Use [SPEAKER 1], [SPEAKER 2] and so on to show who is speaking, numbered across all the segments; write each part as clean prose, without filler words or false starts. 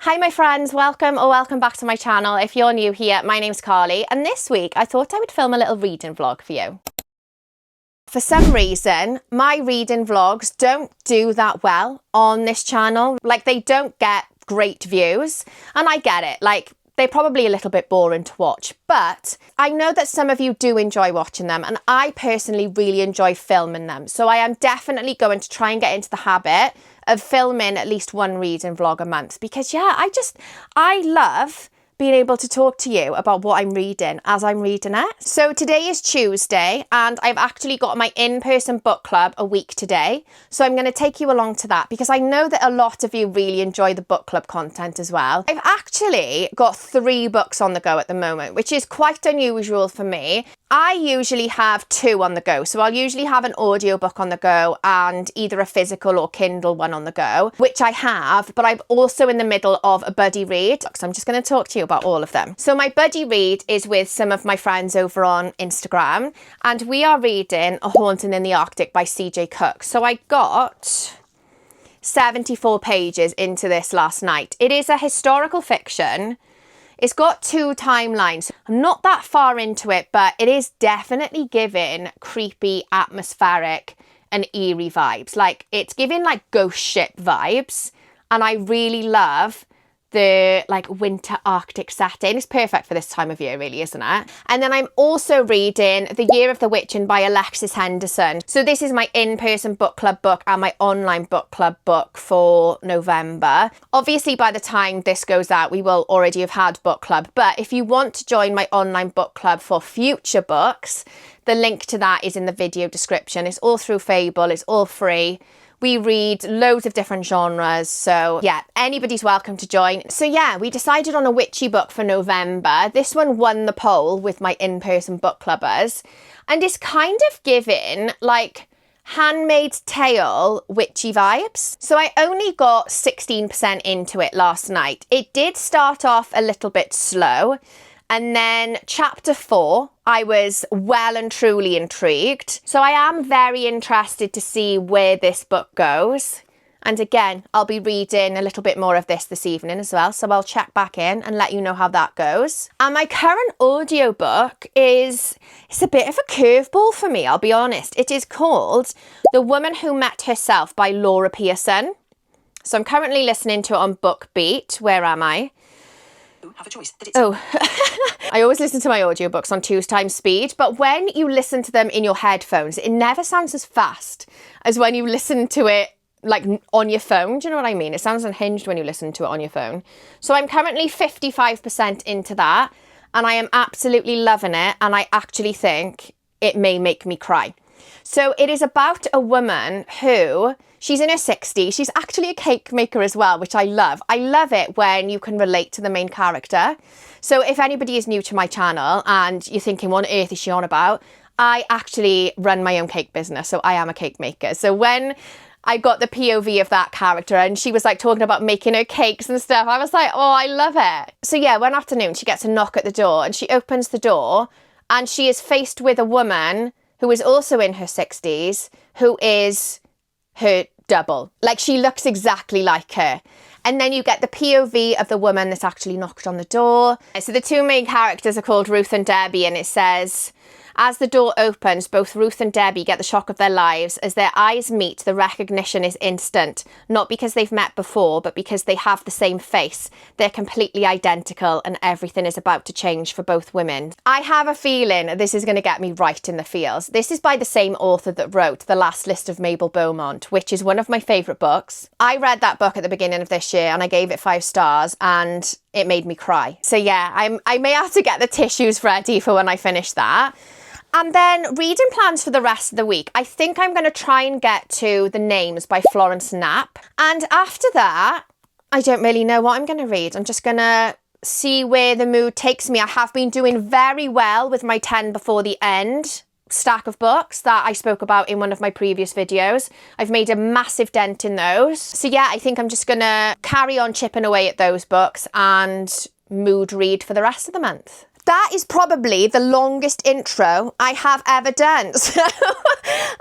[SPEAKER 1] Hi my friends, welcome back to my channel. If you're new here, my name's Carly, and this week I thought I would film a little reading vlog for you. For some reason, my reading vlogs don't do that well on this channel. Like, they don't get great views, and I get it. Like, they're probably a little bit boring to watch, but I know that some of you do enjoy watching them, and I personally really enjoy filming them. So I am definitely going to try and get into the habit of filming at least one reading vlog a month, because yeah, I love being able to talk to you about what I'm reading as I'm reading it. So today is Tuesday, and I've actually got my in-person book club a week today. So I'm going to take you along to that because I know that a lot of you really enjoy the book club content as well. I've actually got 3 books on the go at the moment, which is quite unusual for me. I usually have 2 on the go. So I'll usually have an audiobook on the go and either a physical or Kindle one on the go, which I have, but I'm also in the middle of a buddy read. So I'm just going to talk to you about all of them. So my buddy read is with some of my friends over on Instagram, and we are reading A Haunting in the Arctic by CJ Cooke. So I got 74 pages into this last night. It is a historical fiction. It's got 2 timelines. I'm not that far into it, but it is definitely giving creepy, atmospheric and eerie vibes. Like, it's giving like ghost ship vibes, and I really love the like winter Arctic setting. It's perfect for this time of year, really, isn't it? And then I'm also reading The Year of the Witching by Alexis Henderson. So this is my in-person book club book and my online book club book for November. Obviously, by the time this goes out, we will already have had book club. But if you want to join my online book club for future books, the link to that is in the video description. It's all through Fable. It's all free. We read loads of different genres, so yeah, anybody's welcome to join. So yeah, we decided on a witchy book for November. This one won the poll with my in-person book clubbers, and it's kind of giving like Handmaid's Tale witchy vibes. So I only got 16% into it last night. It did start off a little bit slow, and then chapter 4, I was well and truly intrigued. So I am very interested to see where this book goes. And again, I'll be reading a little bit more of this evening as well. So I'll check back in and let you know how that goes. And my current audiobook it's a bit of a curveball for me, I'll be honest. It is called The Woman Who Met Herself by Laura Pearson. So I'm currently listening to it on BookBeat. Where am I?
[SPEAKER 2] Have a choice.
[SPEAKER 1] I always listen to my audiobooks on 2 times speed, but when you listen to them in your headphones, it never sounds as fast as when you listen to it like on your phone. Do you know what I mean? It sounds unhinged when you listen to it on your phone. So I'm currently 55% into that, and I am absolutely loving it, and I actually think it may make me cry. So it is about a woman who, she's in her 60s. She's actually a cake maker as well, which I love. I love it when you can relate to the main character. So if anybody is new to my channel and you're thinking, what on earth is she on about? I actually run my own cake business, so I am a cake maker. So when I got the POV of that character and she was like talking about making her cakes and stuff, I was like, oh, I love it. So yeah, one afternoon she gets a knock at the door, and she opens the door, and she is faced with a woman who is also in her 60s, who is her double. Like, she looks exactly like her. And then you get the POV of the woman that's actually knocked on the door. So the 2 main characters are called Ruth and Debbie, and it says, as the door opens, both Ruth and Debbie get the shock of their lives. As their eyes meet, the recognition is instant. Not because they've met before, but because they have the same face. They're completely identical, and everything is about to change for both women. I have a feeling this is going to get me right in the feels. This is by the same author that wrote The Last List of Mabel Beaumont, which is one of my favourite books. I read that book at the beginning of this year, and I gave it 5 stars, and it made me cry. So yeah, I may have to get the tissues ready for when I finish that. And then reading plans for the rest of the week. I think I'm going to try and get to The Names by Florence Knapp. And after that, I don't really know what I'm going to read. I'm just going to see where the mood takes me. I have been doing very well with my 10 before the end stack of books that I spoke about in one of my previous videos. I've made a massive dent in those. So yeah, I think I'm just going to carry on chipping away at those books and mood read for the rest of the month. that is probably the longest intro I have ever done. So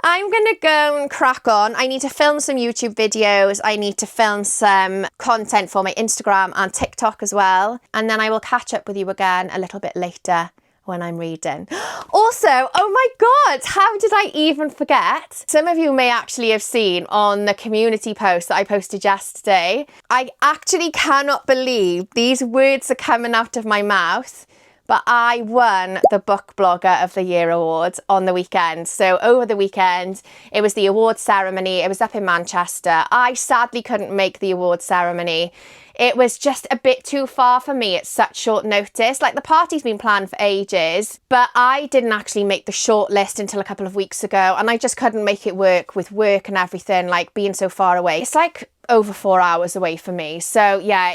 [SPEAKER 1] I'm going to go and crack on. I need to film some YouTube videos. I need to film some content for my Instagram and TikTok as well. And then I will catch up with you again a little bit later when I'm reading. Also, oh my God, how did I even forget? Some of you may actually have seen on the community post that I posted yesterday. I actually cannot believe these words are coming out of my mouth, but I won the Book Blogger of the Year award on the weekend. So over the weekend, it was the award ceremony. It was up in Manchester. I sadly couldn't make the award ceremony. It was just a bit too far for me at such short notice. Like, the party's been planned for ages, but I didn't actually make the short list until a couple of weeks ago, and I just couldn't make it work with work and everything, like being so far away. It's like over 4 hours away for me. So yeah,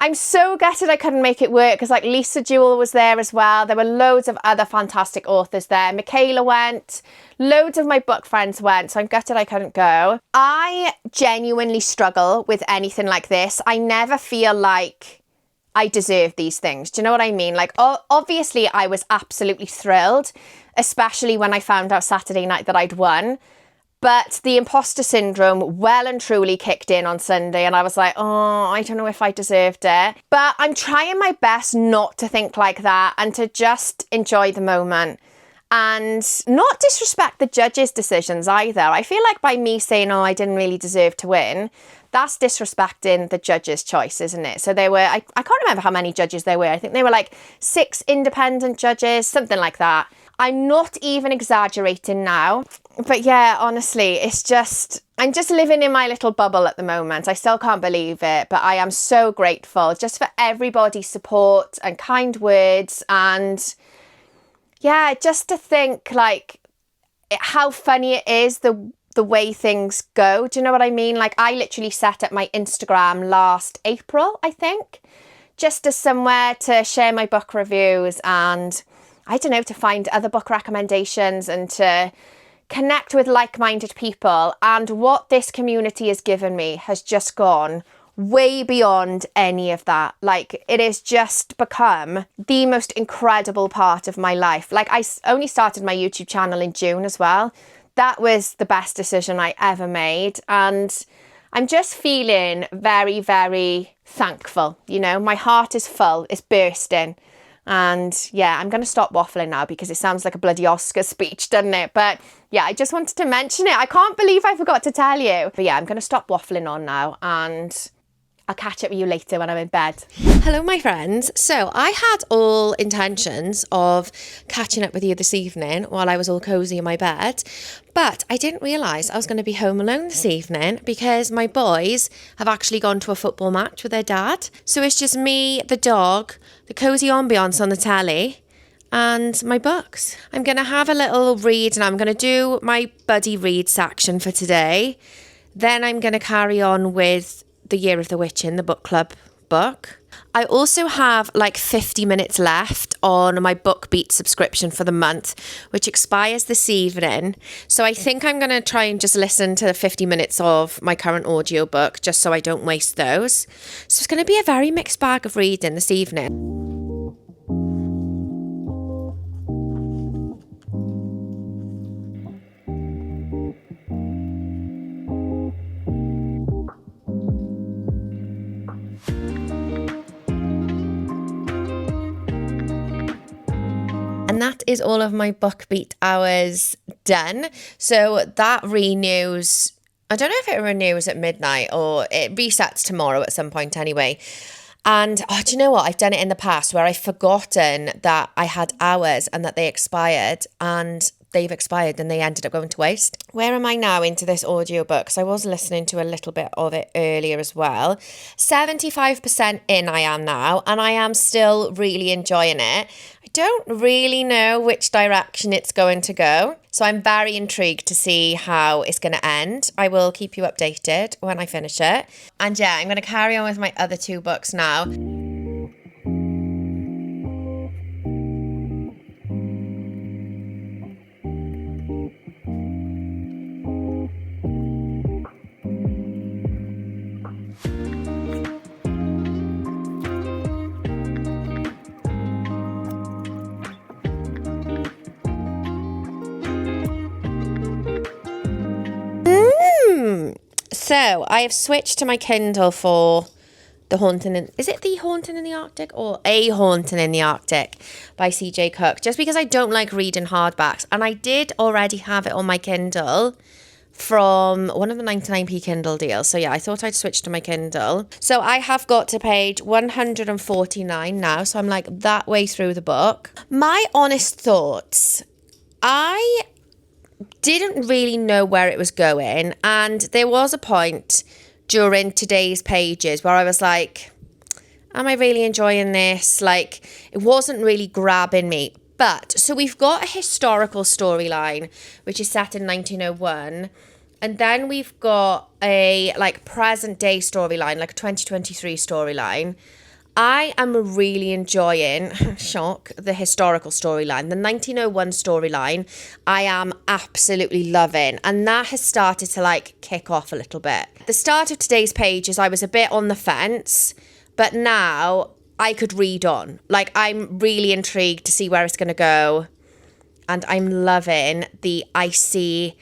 [SPEAKER 1] I'm so gutted I couldn't make it work, because like Lisa Jewell was there as well. There were loads of other fantastic authors there. Michaela went, loads of my book friends went, so I'm gutted I couldn't go. I genuinely struggle with anything like this. I never feel like I deserve these things. Do you know what I mean? Like, obviously I was absolutely thrilled, especially when I found out Saturday night that I'd won. But the imposter syndrome well and truly kicked in on Sunday, and I was like, oh, I don't know if I deserved it. But I'm trying my best not to think like that and to just enjoy the moment and not disrespect the judges' decisions either. I feel like by me saying, oh, I didn't really deserve to win, that's disrespecting the judges' choice, isn't it? So there were, I can't remember how many judges there were. I think they were like 6 independent judges, something like that. I'm not even exaggerating now. But yeah, honestly, I'm just living in my little bubble at the moment. I still can't believe it, but I am so grateful just for everybody's support and kind words. And yeah, just to think like how funny it is, the way things go. Do you know what I mean? Like, I literally set up my Instagram last April, I think, just as somewhere to share my book reviews and, I don't know, to find other book recommendations and to connect with like-minded people. And what this community has given me has just gone way beyond any of that. Like, it has just become the most incredible part of my life. Like, I only started my YouTube channel in June as well. That was the best decision I ever made. And I'm just feeling very, very thankful. You know, my heart is full, it's bursting. And yeah, I'm going to stop waffling now because it sounds like a bloody Oscar speech, doesn't it? But yeah, I just wanted to mention it. I can't believe I forgot to tell you. But yeah, I'm going to stop waffling on now and I'll catch up with you later when I'm in bed. Hello, my friends. So I had all intentions of catching up with you this evening while I was all cozy in my bed, but I didn't realise I was going to be home alone this evening because my boys have actually gone to a football match with their dad. So it's just me, the dog, the cozy ambience on the telly, and my books. I'm going to have a little read and I'm going to do my buddy read section for today. Then I'm going to carry on with The Year of the Witch in the book club book. I also have like 50 minutes left on my BookBeat subscription for the month, which expires this evening. So I think I'm going to try and just listen to 50 minutes of my current audiobook just so I don't waste those. So it's going to be a very mixed bag of reading this evening. And that is all of my BookBeat hours done. So that renews, I don't know if it renews at midnight or it resets tomorrow at some point anyway. And do you know what? I've done it in the past where I've forgotten that I had hours and that they expired, and they've expired and they ended up going to waste. Where am I now into this audiobook? Because I was listening to a little bit of it earlier as well. 75% in I am now, and I am still really enjoying it. I don't really know which direction it's going to go, so I'm very intrigued to see how it's going to end. I will keep you updated when I finish it. And yeah, I'm going to carry on with my other 2 books now. So I have switched to my Kindle for The Haunting in... Is it The Haunting in the Arctic or A Haunting in the Arctic by CJ Cooke? Just because I don't like reading hardbacks. And I did already have it on my Kindle from one of the 99p Kindle deals. So yeah, I thought I'd switch to my Kindle. So I have got to page 149 now. So I'm like that way through the book. My honest thoughts, I didn't really know where it was going. And there was a point during today's pages where I was like, am I really enjoying this? Like, it wasn't really grabbing me. But, so we've got a historical storyline, which is set in 1901. And then we've got a, like, present day storyline, like a 2023 storyline. I am really enjoying, shock, the historical storyline. The 1901 storyline, I am absolutely loving. And that has started to, like, kick off a little bit. The start of today's pages, I was a bit on the fence. But now I could read on. Like, I'm really intrigued to see where it's going to go. And I'm loving the icy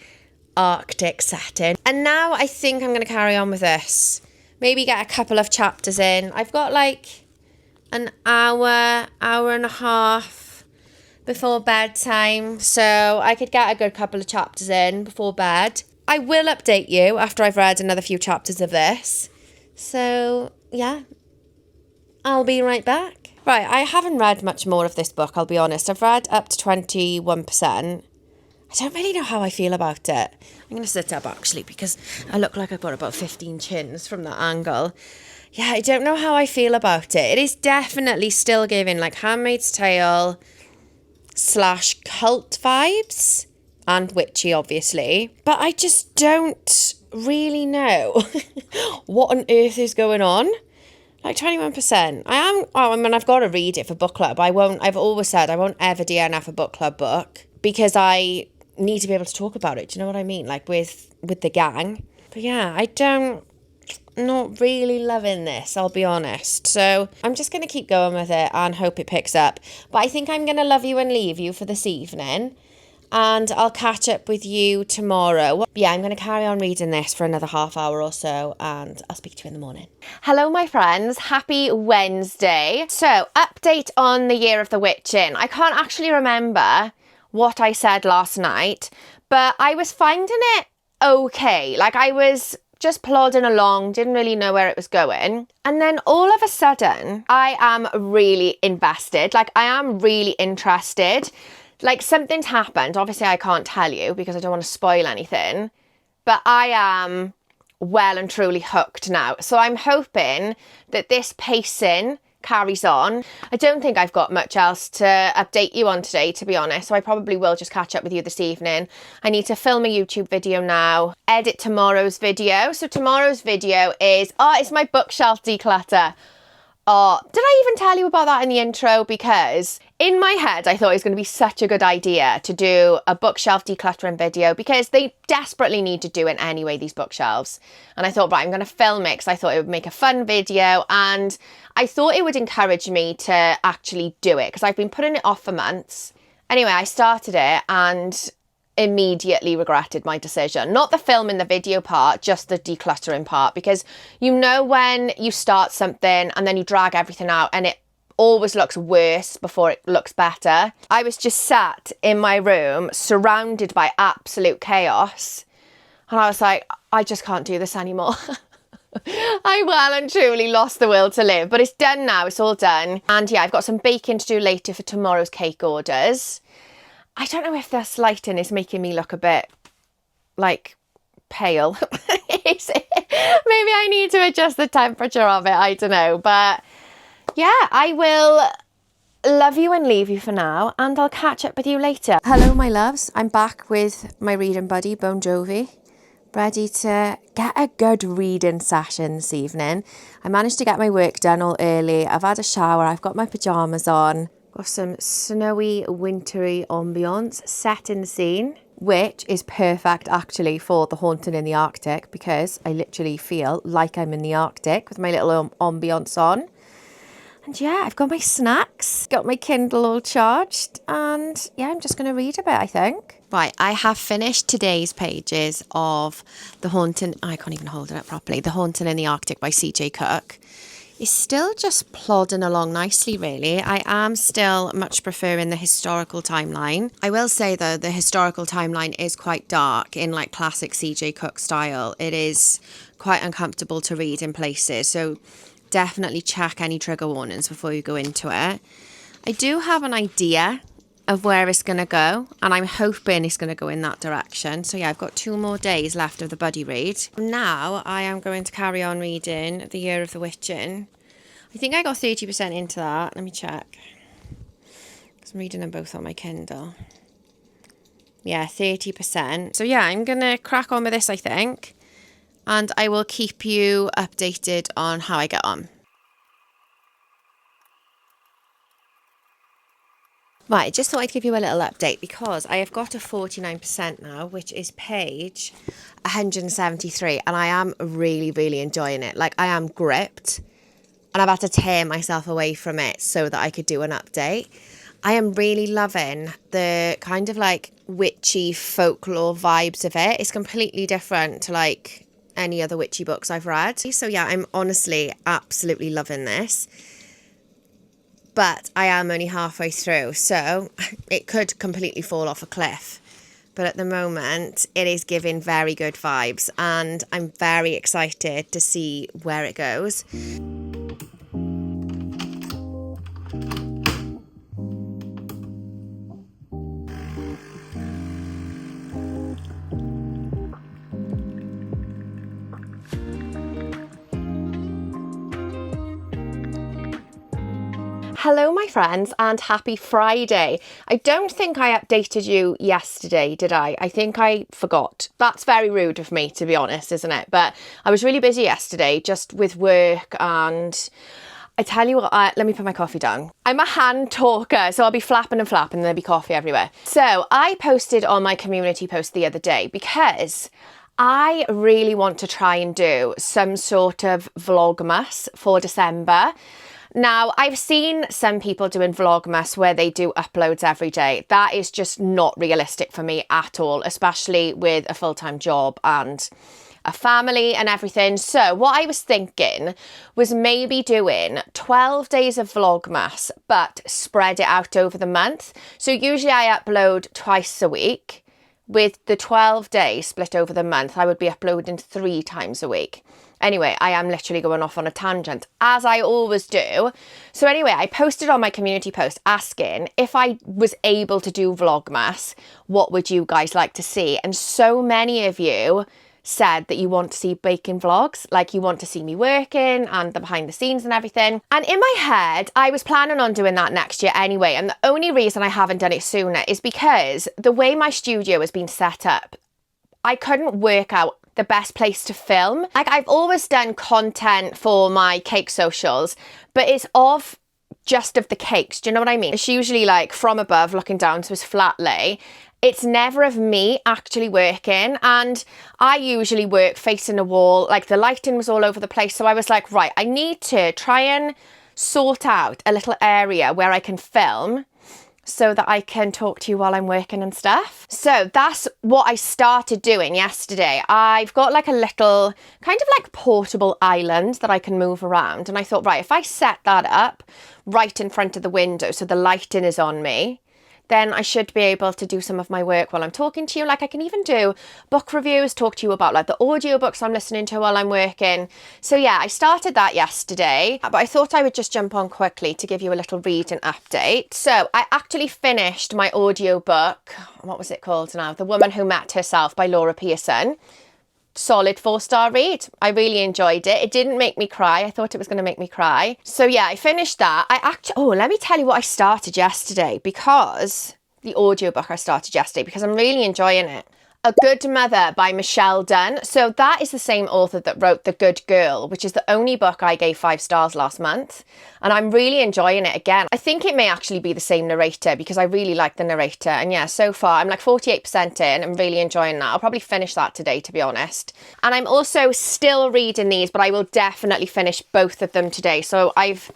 [SPEAKER 1] Arctic setting. And now I think I'm going to carry on with this. Maybe get a couple of chapters in. I've got like an hour and a half before bedtime. So I could get a good couple of chapters in before bed. I will update you after I've read another few chapters of this. So, yeah. I'll be right back. Right, I haven't read much more of this book, I'll be honest. I've read up to 21%. I don't really know how I feel about it. I'm going to sit up, actually, because I look like I've got about 15 chins from that angle. Yeah, I don't know how I feel about it. It is definitely still giving, like, Handmaid's Tale / cult vibes. And witchy, obviously. But I just don't really know what on earth is going on. Like 21%. I've got to read it for book club. I've always said I won't ever DNF a book club book because I need to be able to talk about it. Do you know what I mean? Like with the gang. But yeah, not really loving this, I'll be honest. So I'm just going to keep going with it and hope it picks up. But I think I'm going to love you and leave you for this evening. And I'll catch up with you tomorrow. Yeah, I'm going to carry on reading this for another half hour or so, and I'll speak to you in the morning. Hello, my friends. Happy Wednesday. So, update on the Year of the Witching. I can't actually remember what I said last night, but I was finding it okay. Like, I was just plodding along, didn't really know where it was going. And then all of a sudden, I am really invested. Like, I am really interested. Like, something's happened. Obviously, I can't tell you because I don't want to spoil anything. But I am well and truly hooked now. So I'm hoping that this pacing carries on. I don't think I've got much else to update you on today, to be honest. So I probably will just catch up with you this evening. I need to film a YouTube video now, edit tomorrow's video. So tomorrow's video is, it's my bookshelf declutter. Oh, did I even tell you about that in the intro? Because in my head, I thought it was going to be such a good idea to do a bookshelf decluttering video because they desperately need to do it anyway, these bookshelves. And I thought, right, I'm going to film it because I thought it would make a fun video and I thought it would encourage me to actually do it because I've been putting it off for months. Anyway, I started it and immediately regretted my decision. Not the film and the video part, just the decluttering part, because you know when you start something and then you drag everything out and it always looks worse before it looks better. I was just sat in my room surrounded by absolute chaos and I was like, I just can't do this anymore. I well and truly lost the will to live, but it's done now, it's all done. And yeah, I've got some baking to do later for tomorrow's cake orders. I don't know if this lighting is making me look a bit, like, pale. Maybe I need to adjust the temperature of it, I don't know. But, yeah, I will love you and leave you for now, and I'll catch up with you later. Hello, my loves. I'm back with my reading buddy, Bon Jovi, ready to get a good reading session this evening. I managed to get my work done all early. I've had a shower. I've got my pyjamas on. Got some snowy, wintry ambience set in the scene, which is perfect actually for The Haunting in the Arctic because I literally feel like I'm in the Arctic with my little ambience on. And yeah, I've got my snacks, got my Kindle all charged, and yeah, I'm just going to read a bit, I think. Right, I have finished today's pages of The Haunting, I can't even hold it up properly, The Haunting in the Arctic by C.J. Cooke. It's still just plodding along nicely, really. I am still much preferring the historical timeline. I will say, though, the historical timeline is quite dark in like classic C.J. Cooke style. It is quite uncomfortable to read in places, so definitely check any trigger warnings before you go into it. I do have an idea of where it's going to go, and I'm hoping it's going to go in that direction. So yeah, I've got 2 more days left of the buddy read. Now I am going to carry on reading The Year of the Witching. I think I got 30% into that. Let me check, because I'm reading them both on my Kindle. Yeah, 30%. So yeah, I'm going to crack on with this, I think, and I will keep you updated on how I get on. Right, I just thought I'd give you a little update because I have got a 49% now, which is page 173, and I am really, really enjoying it. Like, I am gripped, and I've had to tear myself away from it so that I could do an update. I am really loving the kind of like witchy folklore vibes of it. It's completely different to like any other witchy books I've read. So yeah, I'm honestly absolutely loving this. But I am only halfway through, so it could completely fall off a cliff. But at the moment, it is giving very good vibes, and I'm very excited to see where it goes. Hello my friends, and happy Friday. I don't think I updated you yesterday, did I? I think I forgot. That's very rude of me, to be honest, isn't it? But I was really busy yesterday, just with work, and I tell you what, let me put my coffee down. I'm a hand talker, so I'll be flapping and flapping and there'll be coffee everywhere. So I posted on my community post the other day because I really want to try and do some sort of Vlogmas for December. Now, I've seen some people doing Vlogmas where they do uploads every day. That is just not realistic for me at all, especially with a full-time job and a family and everything. So what I was thinking was maybe doing 12 days of Vlogmas, but spread it out over the month. So usually I upload twice a week. With the 12 days split over the month, I would be uploading 3 times a week. Anyway, I am literally going off on a tangent, as I always do. So anyway, I posted on my community post asking if I was able to do Vlogmas, what would you guys like to see? And so many of you said that you want to see baking vlogs, like you want to see me working and the behind the scenes and everything. And in my head, I was planning on doing that next year anyway. And the only reason I haven't done it sooner is because the way my studio has been set up, I couldn't work out the best place to film. Like, I've always done content for my cake socials, but it's just of the cakes. Do you know what I mean? It's usually like from above looking down to his flat lay. It's never of me actually working, and I usually work facing a wall. Like, the lighting was all over the place, so I was like, right, I need to try and sort out a little area where I can film so that I can talk to you while I'm working and stuff. So that's what I started doing yesterday. I've got like a little kind of like portable island that I can move around, and I thought, right, if I set that up right in front of the window so the lighting is on me, then I should be able to do some of my work while I'm talking to you. Like, I can even do book reviews, talk to you about like the audiobooks I'm listening to while I'm working. So yeah, I started that yesterday, but I thought I would just jump on quickly to give you a little reading update. So I actually finished my audiobook. What was it called now? The Woman Who Met Herself by Pearson. Solid 4-star read. I really enjoyed it. It didn't make me cry. I thought it was going to make me cry. So yeah, I finished that. Let me tell you what I started yesterday, because the audiobook I started yesterday, because I'm really enjoying it. A Good Mother by Michelle Dunne. So that is the same author that wrote The Good Girl, which is the only book I gave 5 stars last month. And I'm really enjoying it again. I think it may actually be the same narrator, because I really like the narrator. And yeah, so far I'm like 48% in. I'm really enjoying that. I'll probably finish that today, to be honest. And I'm also still reading these, but I will definitely finish both of them today. So I've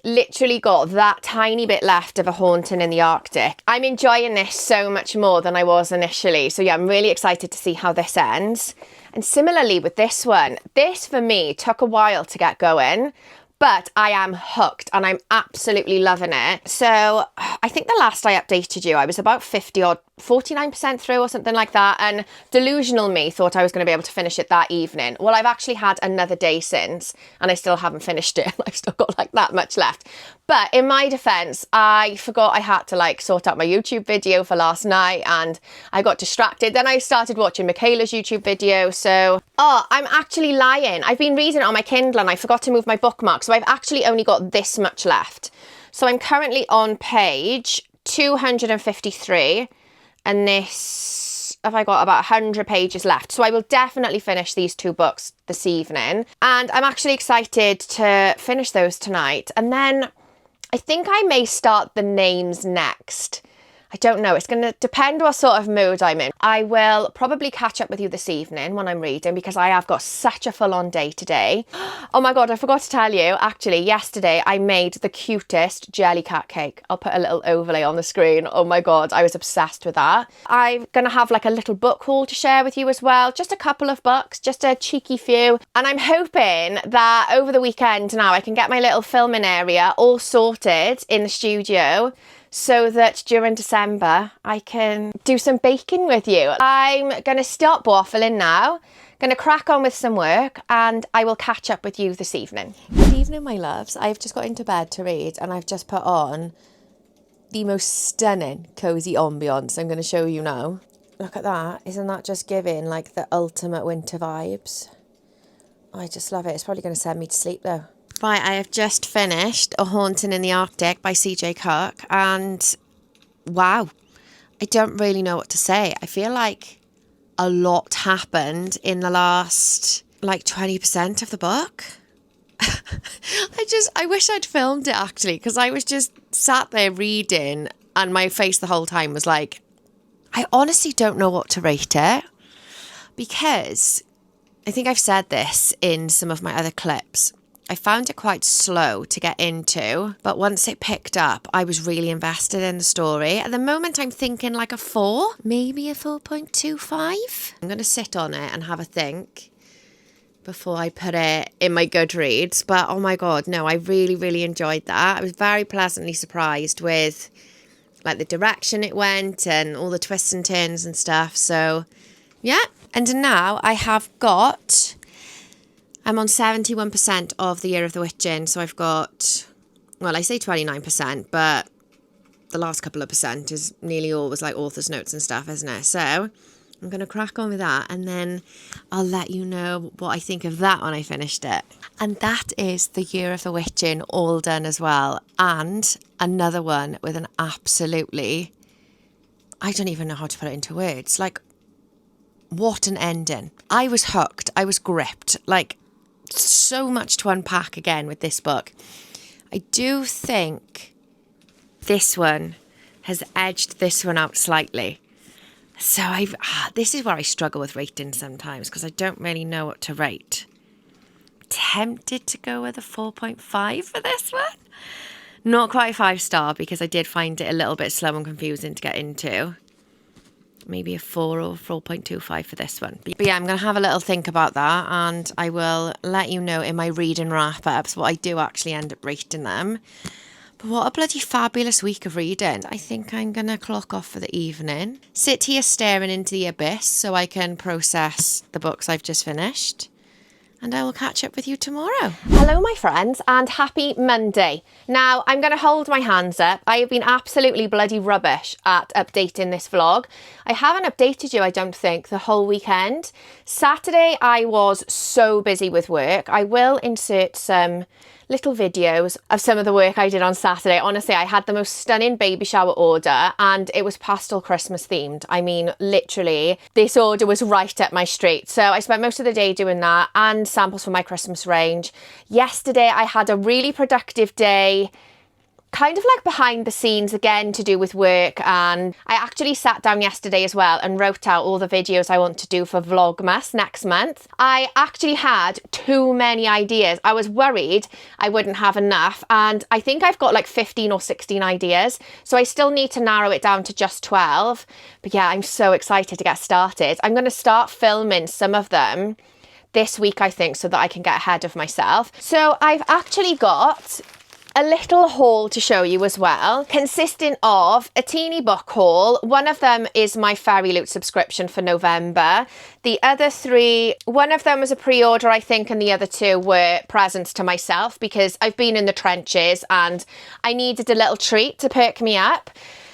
[SPEAKER 1] literally got that tiny bit left of A Haunting in the Arctic. I'm enjoying this so much more than I was initially. So yeah, I'm really excited to see how this ends. And similarly with this one, this for me took a while to get going, but I am hooked and I'm absolutely loving it. So I think the last I updated you, I was about 50 or 49% through or something like that. And delusional me thought I was going to be able to finish it that evening. Well, I've actually had another day since and I still haven't finished it. I've still got like that much left. But in my defense, I forgot I had to like sort out my YouTube video for last night and I got distracted. Then I started watching Michaela's YouTube video. So, I'm actually lying. I've been reading it on my Kindle and I forgot to move my bookmark. So I've actually only got this much left. So I'm currently on page 253 and this, have I got about 100 pages left. So I will definitely finish these 2 books this evening. And I'm actually excited to finish those tonight. And then I think I may start the names next. I don't know. It's going to depend what sort of mood I'm in. I will probably catch up with you this evening when I'm reading because I have got such a full-on day today. Oh my God, I forgot to tell you. Actually, yesterday I made the cutest jelly cat cake. I'll put a little overlay on the screen. Oh my God, I was obsessed with that. I'm going to have like a little book haul to share with you as well. Just a couple of books, just a cheeky few. And I'm hoping that over the weekend now I can get my little filming area all sorted in the studio, so that during December I can do some baking with you. I'm going to stop waffling now, going to crack on with some work, and I will catch up with you this evening. Good evening, my loves. I've just got into bed to read and I've just put on the most stunning cosy ambience I'm going to show you now. Look at that. Isn't that just giving like the ultimate winter vibes? I just love it. It's probably going to send me to sleep though. Right, I have just finished A Haunting in the Arctic by CJ Cooke and wow, I don't really know what to say. I feel like a lot happened in the last like 20% of the book. I wish I'd filmed it actually because I was just sat there reading and my face the whole time was like, I honestly don't know what to rate it because I think I've said this in some of my other clips. I found it quite slow to get into, but once it picked up, I was really invested in the story. At the moment, I'm thinking like a 4, maybe a 4.25. I'm going to sit on it and have a think before I put it in my Goodreads. But oh my God, no, I really, really enjoyed that. I was very pleasantly surprised with like the direction it went and all the twists and turns and stuff. So yeah, and now I have got... I'm on 71% of The Year of the Witching, so I've got, well, I say 29%, but the last couple of percent is nearly always like author's notes and stuff, isn't it? So I'm going to crack on with that, and then I'll let you know what I think of that when I finished it. And that is The Year of the Witching all done as well, and another one with an absolutely, I don't even know how to put it into words, like, what an ending. I was hooked, I was gripped, like, so much to unpack again with this book. I do think this one has edged this one out slightly. So this is where I struggle with rating sometimes because I don't really know what to rate. Tempted to go with a 4.5 for this one. Not quite 5-star because I did find it a little bit slow and confusing to get into. Maybe a 4 or 4.25 for this one. But yeah, I'm going to have a little think about that and I will let you know in my reading wrap-ups what I do actually end up rating them. But what a bloody fabulous week of reading. I think I'm going to clock off for the evening. Sit here staring into the abyss so I can process the books I've just finished. And I will catch up with you tomorrow. Hello, my friends, and happy Monday. Now, I'm going to hold my hands up. I have been absolutely bloody rubbish at updating this vlog. I haven't updated you, I don't think, the whole weekend. Saturday, I was so busy with work. I will insert some little videos of some of the work I did on Saturday. Honestly, I had the most stunning baby shower order and it was pastel Christmas themed. I mean, literally, this order was right up my street. So I spent most of the day doing that and samples for my Christmas range. Yesterday, I had a really productive day kind of like behind the scenes again to do with work, and I actually sat down yesterday as well and wrote out all the videos I want to do for Vlogmas next month. I actually had too many ideas. I was worried I wouldn't have enough, and I think I've got like 15 or 16 ideas, so I still need to narrow it down to just 12. But yeah, I'm so excited to get started. I'm going to start filming some of them this week, I think, so that I can get ahead of myself. So I've actually got a little haul to show you as well, consisting of a teeny book haul. One of them is my Fairy Loot subscription for November. The other three, one of them was a pre-order, I think, and the other two were presents to myself because I've been in the trenches and I needed a little treat to perk me up.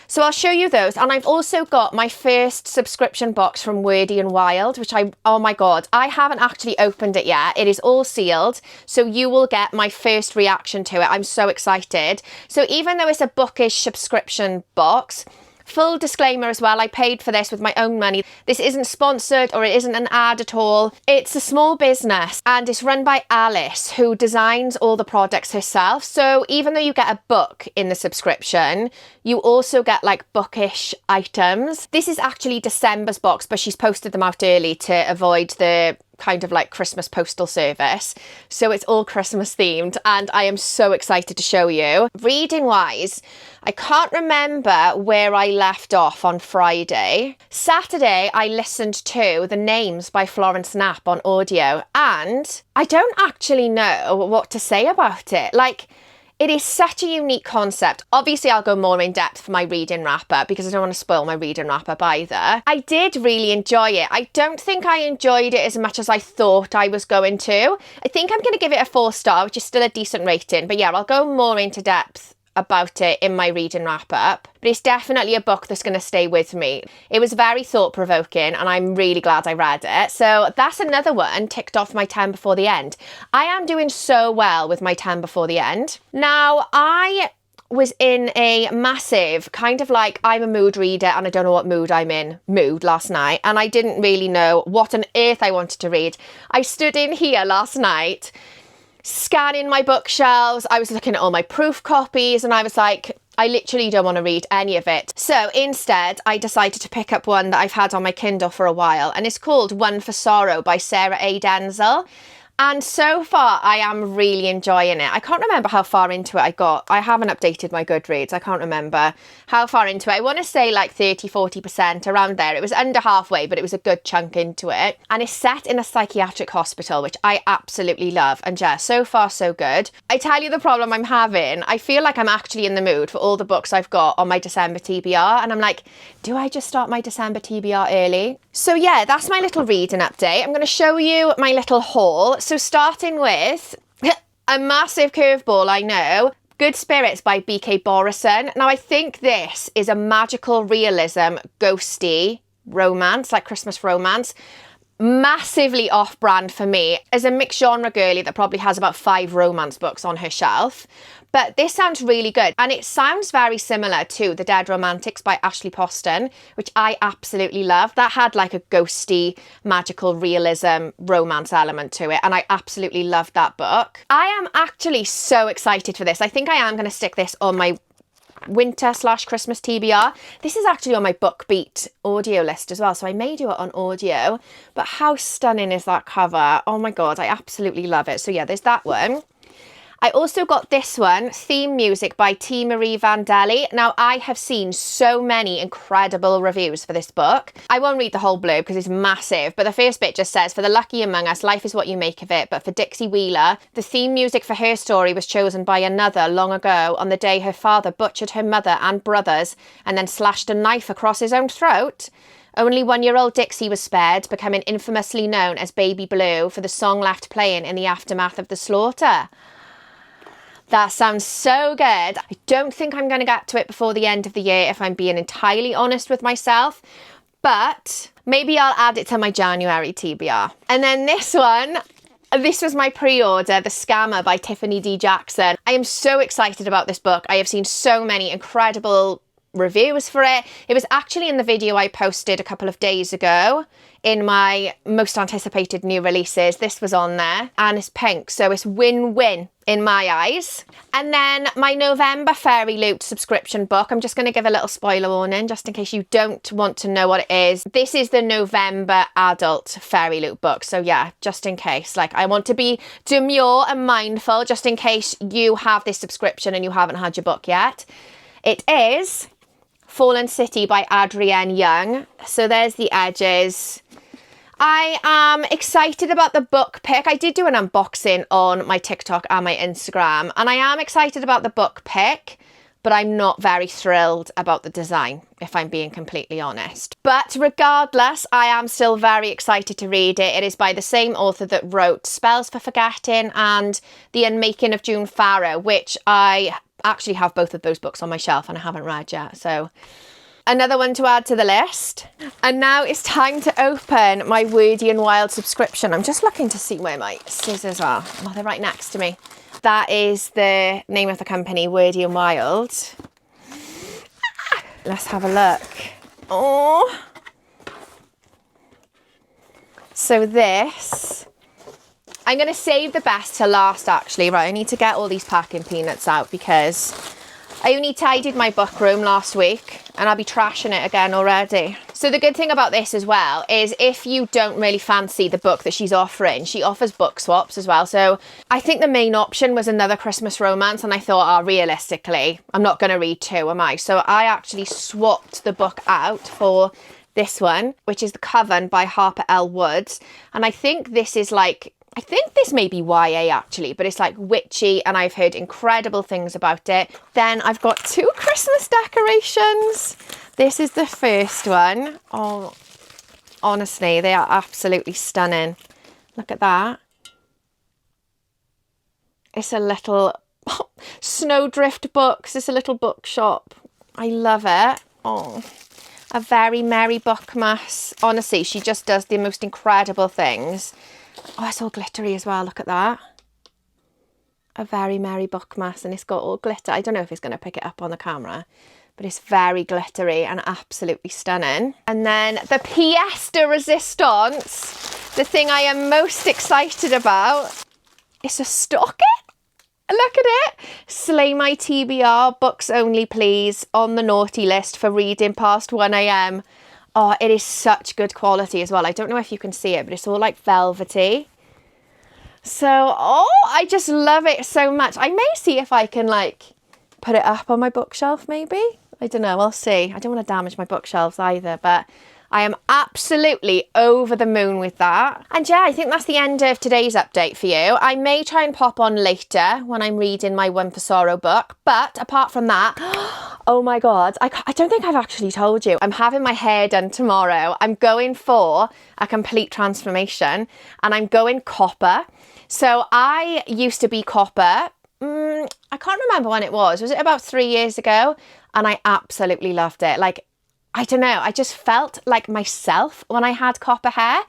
[SPEAKER 1] So I'll show you those. And I've also got my first subscription box from Wordy and Wild, which oh my God, I haven't actually opened it yet. It is all sealed. So you will get my first reaction to it. I'm so excited. So even though it's a bookish subscription box, full disclaimer as well, I paid for this with my own money. This isn't sponsored or it isn't an ad at all. It's a small business and it's run by Alice, who designs all the products herself. So even though you get a book in the subscription, you also get like bookish items. This is actually December's box, but she's posted them out early to avoid the kind of like Christmas postal service. So it's all Christmas themed and I am so excited to show you. Reading wise, I can't remember where I left off on Friday. Saturday, I listened to The Names by Florence Knapp on audio and I don't actually know what to say about it. Like, it is such a unique concept. Obviously, I'll go more in depth for my reading wrap-up because I don't want to spoil my reading wrap-up either. I did really enjoy it. I don't think I enjoyed it as much as I thought I was going to. I think I'm going to give it a 4-star, which is still a decent rating. But yeah, I'll go more into depth about it in my reading wrap-up. But it's definitely a book that's going to stay with me. It was very thought-provoking and I'm really glad I read it. So that's another one ticked off my 10 before the end. I am doing so well with my 10 before the end. Now, I was in a massive kind of like I'm a mood reader and I don't know what mood I'm in mood last night, and I didn't really know what on earth I wanted to read. I stood in here last night scanning my bookshelves. I was looking at all my proof copies and I was like, I literally don't want to read any of it. So instead, I decided to pick up one that I've had on my Kindle for a while, and it's called One for Sorrow by Sarah A. Denzel. And so far, I am really enjoying it. I can't remember how far into it I got. I haven't updated my Goodreads. I can't remember how far into it. I want to say like 30-40%, around there. It was under halfway, but it was a good chunk into it. And it's set in a psychiatric hospital, which I absolutely love. And yeah, so far so good. I tell you the problem I'm having. I feel like I'm actually in the mood for all the books I've got on my December TBR. And I'm like, do I just start my December TBR early? So yeah, that's my little reading update. I'm going to show you my little haul. So starting with a massive curveball, I know, Good Spirits by B.K. Borison. Now, I think this is a magical realism, ghosty romance, like Christmas romance. Massively off-brand for me. As a mixed genre girly that probably has about 5 romance books on her shelf. But this sounds really good. And it sounds very similar to The Dead Romantics by Ashley Poston, which I absolutely love. That had like a ghosty, magical realism romance element to it. And I absolutely loved that book. I am actually so excited for this. I think I am going to stick this on my winter/Christmas TBR. This is actually on my BookBeat audio list as well, so I may do it on audio. But how stunning is that cover? Oh my God, I absolutely love it. So yeah, there's that one. I also got this one, Theme Music by T. Marie Vandelli. Now, I have seen so many incredible reviews for this book. I won't read the whole blurb because it's massive, but the first bit just says, for the lucky among us, life is what you make of it. But for Dixie Wheeler, the theme music for her story was chosen by another long ago on the day her father butchered her mother and brothers and then slashed a knife across his own throat. Only 1-year-old Dixie was spared, becoming infamously known as Baby Blue for the song left playing in the aftermath of the slaughter. That sounds so good. I don't think I'm going to get to it before the end of the year, if I'm being entirely honest with myself. But maybe I'll add it to my January TBR. And then this one, this was my pre-order, The Scammer by Tiffany D. Jackson. I am so excited about this book. I have seen so many incredible reviews for it. It was actually in the video I posted a couple of days ago in my most anticipated new releases. This was on there, and it's pink, so it's win-win in my eyes. And then my November Fairy Loot subscription book, I'm just going to give a little spoiler warning just in case you don't want to know what it is. This is the November adult Fairy Loot book, so yeah, just in case. Like, I want to be demure and mindful just in case you have this subscription and you haven't had your book yet. It is Fallen City by Adrienne Young. So there's the edges. I am excited about the book pick. I did do an unboxing on my TikTok and my Instagram, and I am excited about the book pick, but I'm not very thrilled about the design, if I'm being completely honest. But regardless, I am still very excited to read it. It is by the same author that wrote Spells for Forgetting and The Unmaking of June Farrow, which I actually have both of those books on my shelf and I haven't read yet, so another one to add to the list. And now it's time to open my Wordy and Wild subscription. I'm just looking to see where my scissors are. Oh, they're right next to me. That is the name of the company, Wordy and Wild. Let's have a look. Oh. So this, I'm going to save the best to last actually. Right, I need to get all these packing peanuts out because I only tidied my book room last week and I'll be trashing it again already. So the good thing about this as well is if you don't really fancy the book that she's offering, she offers book swaps as well. So I think the main option was Another Christmas Romance, and I thought, oh, realistically, I'm not going to read two, am I? So I actually swapped the book out for this one, which is The Coven by Harper L. Woods. And I think this is like, I think this may be YA actually, but it's like witchy and I've heard incredible things about it. Then I've got two Christmas decorations. This is the first one. Oh, honestly, they are absolutely stunning. Look at that. It's a little Snowdrift Books. It's a little bookshop. I love it. Oh, a very merry Bookmas. Honestly, she just does the most incredible things. Oh, it's all glittery as well. Look at that. A very merry Bookmas, and it's got all glitter. I don't know if it's going to pick it up on the camera, but it's very glittery and absolutely stunning. And then the pièce de résistance, the thing I am most excited about, it's a stocking. Look at it. Slay My TBR, books only please, on the naughty list for reading past 1 a.m. Oh, it is such good quality as well. I don't know if you can see it, but it's all like velvety. So, oh, I just love it so much. I may see if I can like put it up on my bookshelf maybe. I don't know, I'll see. I don't want to damage my bookshelves either, but I am absolutely over the moon with that. And yeah, I think that's the end of today's update for you. I may try and pop on later when I'm reading my One for Sorrow book. But apart from that, oh my God, I don't think I've actually told you. I'm having my hair done tomorrow. I'm going for a complete transformation and I'm going copper. So I used to be copper. I can't remember when it was. Was it about 3 years ago? And I absolutely loved it. Like, I don't know, I just felt like myself when I had copper hair.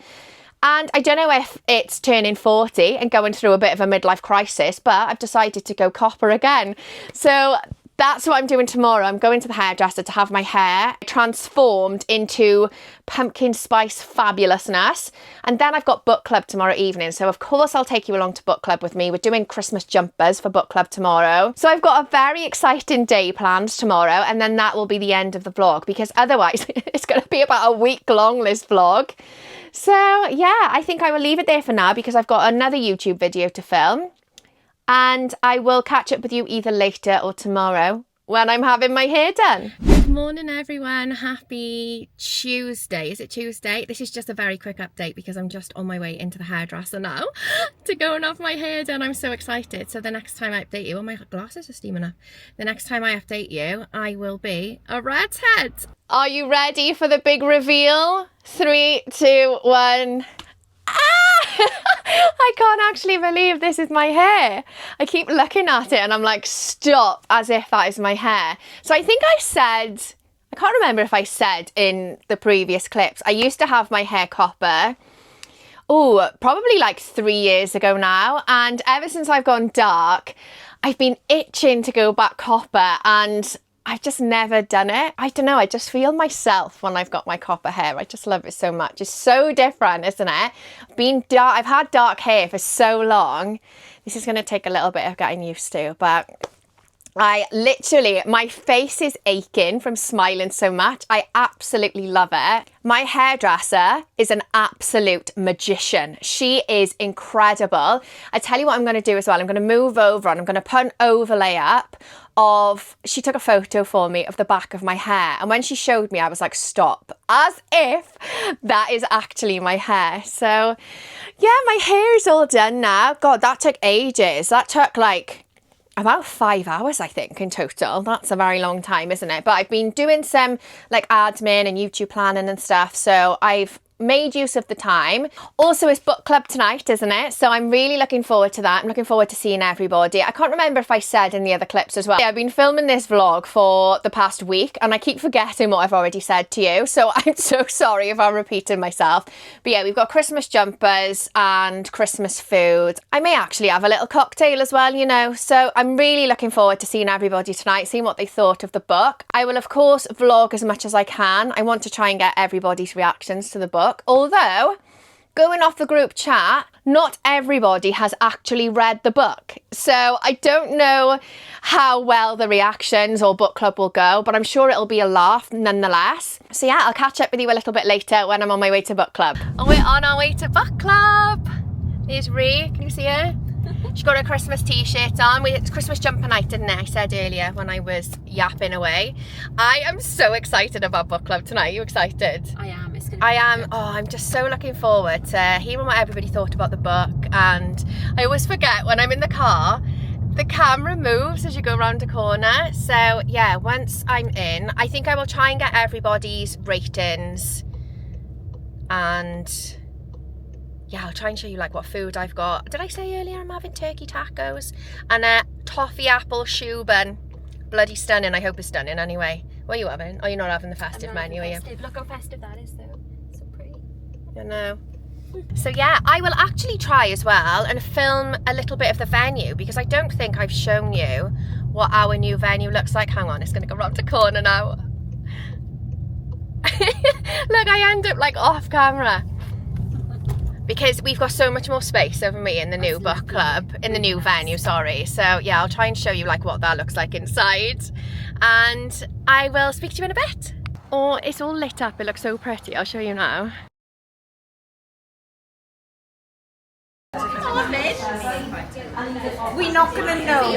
[SPEAKER 1] And I don't know if it's turning 40 and going through a bit of a midlife crisis, but I've decided to go copper again. So that's what I'm doing tomorrow. I'm going to the hairdresser to have my hair transformed into pumpkin spice fabulousness. And then I've got book club tomorrow evening. So of course I'll take you along to book club with me. We're doing Christmas jumpers for book club tomorrow. So I've got a very exciting day planned tomorrow. And then that will be the end of the vlog, because otherwise it's going to be about a week long, this vlog. So yeah, I think I will leave it there for now because I've got another YouTube video to film. And I will catch up with you either later or tomorrow when I'm having my hair done. Good morning everyone, happy Tuesday. Is it Tuesday? This is just a very quick update because I'm just on my way into the hairdresser now to go and have my hair done. I'm so excited. So the next time I update you, oh, my glasses are steaming up. The next time I update you, I will be a redhead. Are you ready for the big reveal? 3, 2, 1. I can't actually believe this is my hair. I keep looking at it and I'm like, stop, as if that is my hair. So I think I said, I can't remember if I said in the previous clips, I used to have my hair copper. Oh, probably like 3 years ago now. And ever since I've gone dark, I've been itching to go back copper. And I've just never done it. I don't know, I just feel myself when I've got my copper hair. I just love it so much. It's so different, isn't it? I've had dark hair for so long. This is going to take a little bit of getting used to, but my face is aching from smiling so much. I absolutely love it. My hairdresser is an absolute magician. She is incredible. I tell you what I'm going to do as well. I'm going to move over and I'm going to put an overlay up she took a photo for me of the back of my hair. And when she showed me, I was like, stop. As if that is actually my hair. So yeah, my hair is all done now. God, that took ages. That took like about 5 hours, I think, in total. That's a very long time, isn't it? But I've been doing some like admin and YouTube planning and stuff. So I've made use of the time. Also, it's book club tonight, isn't it? So I'm really looking forward to that. I'm looking forward to seeing everybody. I can't remember if I said in the other clips as well. I've been filming this vlog for the past week and I keep forgetting what I've already said to you. So I'm so sorry if I'm repeating myself. But yeah, we've got Christmas jumpers and Christmas food. I may actually have a little cocktail as well, you know. So I'm really looking forward to seeing everybody tonight, seeing what they thought of the book. I will, of course, vlog as much as I can. I want to try and get everybody's reactions to the book. Although, going off the group chat, not everybody has actually read the book. So I don't know how well the reactions or book club will go, but I'm sure it'll be a laugh nonetheless. So yeah, I'll catch up with you a little bit later when I'm on my way to book club. And we're on our way to book club. There's Ree, can you see her? She's got her Christmas t-shirt on. It's Christmas jumper night, didn't it? I said earlier when I was yapping away. I am so excited about book club tonight. Are you excited?
[SPEAKER 2] I am.
[SPEAKER 1] I'm just so looking forward to hearing what everybody thought about the book. And I always forget when I'm in the car, the camera moves as you go around a corner. So yeah, once I'm in, I think I will try and get everybody's ratings. And yeah, I'll try and show you like what food I've got. Did I say earlier I'm having turkey tacos? And a toffee apple shoe bun. Bloody stunning. I hope it's stunning anyway. What are you having? Oh, you're not having the festive menu, are you?
[SPEAKER 2] Look how festive that is though. So pretty.
[SPEAKER 1] I know. So yeah, I will actually try as well and film a little bit of the venue because I don't think I've shown you what our new venue looks like. Hang on, it's going to go round the corner now. Look, I end up like off camera. Because we've got so much more space over me in the new book club, in the new venue, sorry. So yeah, I'll try and show you like what that looks like inside. And I will speak to you in a bit. Oh, it's all lit up, it looks so pretty. I'll show you now.
[SPEAKER 3] We're not going to know.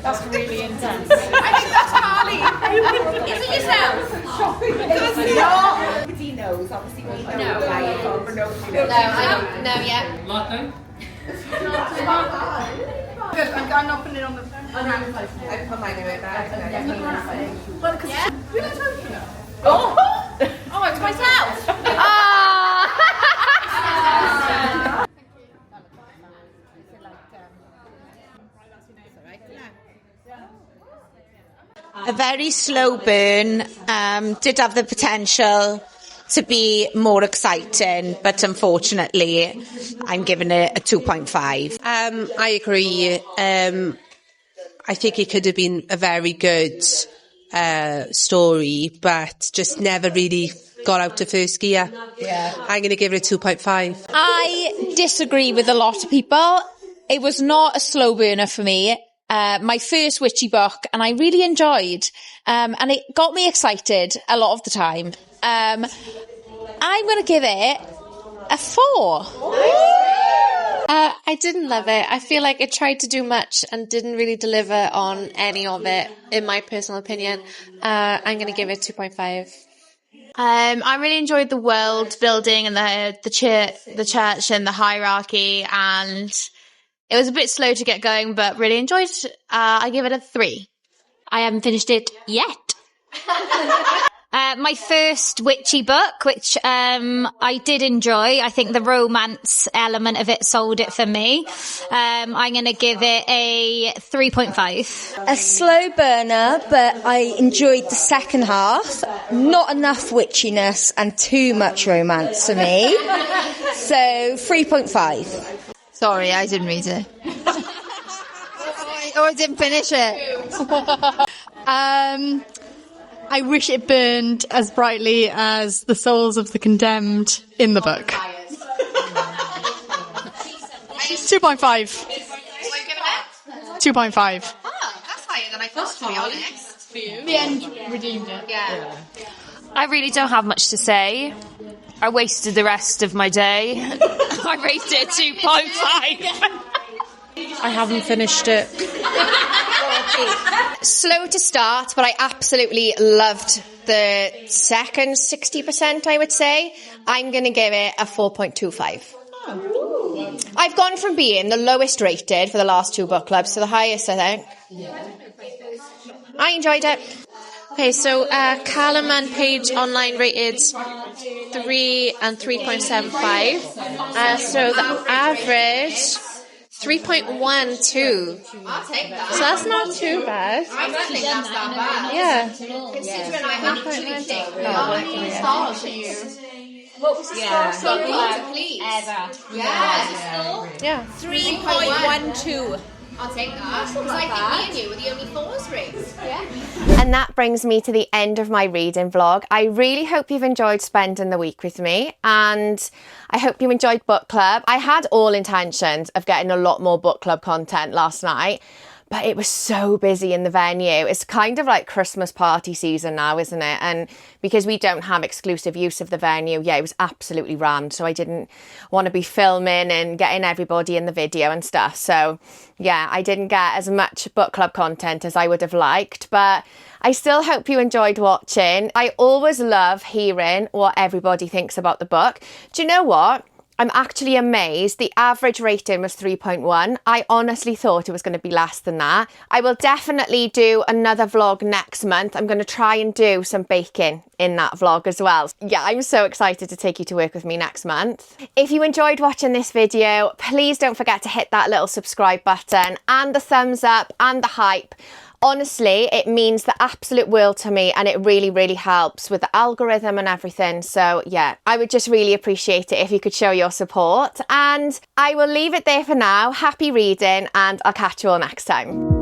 [SPEAKER 3] That's really intense. I think that's Carly. Is it yourself? No. Nobody knows. Obviously, we know.
[SPEAKER 1] No, yet.
[SPEAKER 4] Latte?
[SPEAKER 3] Good. I'm not putting it on the. I put mine away back. Oh, it's myself.
[SPEAKER 5] A very slow burn, did have the potential to be more exciting, but unfortunately I'm giving it a 2.5.
[SPEAKER 6] I agree. I think it could have been a very good story, but just never really got out to first gear. Yeah. I'm going to give it a 2.5.
[SPEAKER 7] I disagree with a lot of people. It was not a slow burner for me. My first witchy book, and I really enjoyed, and it got me excited a lot of the time. I'm going to give it a 4.
[SPEAKER 8] I didn't love it. I feel like it tried to do much and didn't really deliver on any of it, in my personal opinion. I'm going to give it 2.5.
[SPEAKER 9] I really enjoyed the world building and the church and the hierarchy, and it was a bit slow to get going, but really enjoyed. I give it a 3.
[SPEAKER 10] I haven't finished it yet. My first witchy book, which I did enjoy. I think the romance element of it sold it for me. I'm going to give it a 3.5.
[SPEAKER 11] A slow burner, but I enjoyed the second half. Not enough witchiness and too much romance for me. So 3.5.
[SPEAKER 9] Sorry, I didn't read it.
[SPEAKER 11] or didn't finish it.
[SPEAKER 4] I wish it burned as brightly as the souls of the condemned in the book. 2.5. 2.5.
[SPEAKER 1] Oh, that's higher than I thought, to be honest.
[SPEAKER 4] The end redeemed it.
[SPEAKER 1] Yeah.
[SPEAKER 12] I really don't have much to say. I wasted the rest of my day. I rated it 2.5.
[SPEAKER 6] I haven't finished it.
[SPEAKER 1] Slow to start, but I absolutely loved the second 60%, I would say. I'm going to give it a 4.25. I've gone from being the lowest rated for the last 2 book clubs to the highest, I think. I enjoyed it.
[SPEAKER 8] Okay, so Callum and Paige online rated 3 and 3.75. So the average 3.12.
[SPEAKER 1] I'll take that.
[SPEAKER 8] So that's not too bad.
[SPEAKER 1] I don't think that's that bad.
[SPEAKER 8] Yeah.
[SPEAKER 1] Considering I actually think
[SPEAKER 3] How many stars are you? What was the score?
[SPEAKER 1] please.
[SPEAKER 8] Yeah.
[SPEAKER 1] 3.12. I'll take that. Because I think me and you were the only 4s rates. Yeah. And that brings me to the end of my reading vlog. I really hope you've enjoyed spending the week with me, and I hope you enjoyed book club. I had all intentions of getting a lot more book club content last night, but it was so busy in the venue. It's kind of like Christmas party season now, isn't it? And because we don't have exclusive use of the venue, yeah, it was absolutely rammed. So I didn't want to be filming and getting everybody in the video and stuff. So yeah, I didn't get as much book club content as I would have liked, but I still hope you enjoyed watching. I always love hearing what everybody thinks about the book. Do you know what? I'm actually amazed. The average rating was 3.1. I honestly thought it was going to be less than that. I will definitely do another vlog next month. I'm going to try and do some baking in that vlog as well. Yeah, I'm so excited to take you to work with me next month. If you enjoyed watching this video, please don't forget to hit that little subscribe button and the thumbs up and the hype. Honestly, it means the absolute world to me, and it really, really helps with the algorithm and everything. So yeah, I would just really appreciate it if you could show your support. And I will leave it there for now. Happy reading, and I'll catch you all next time.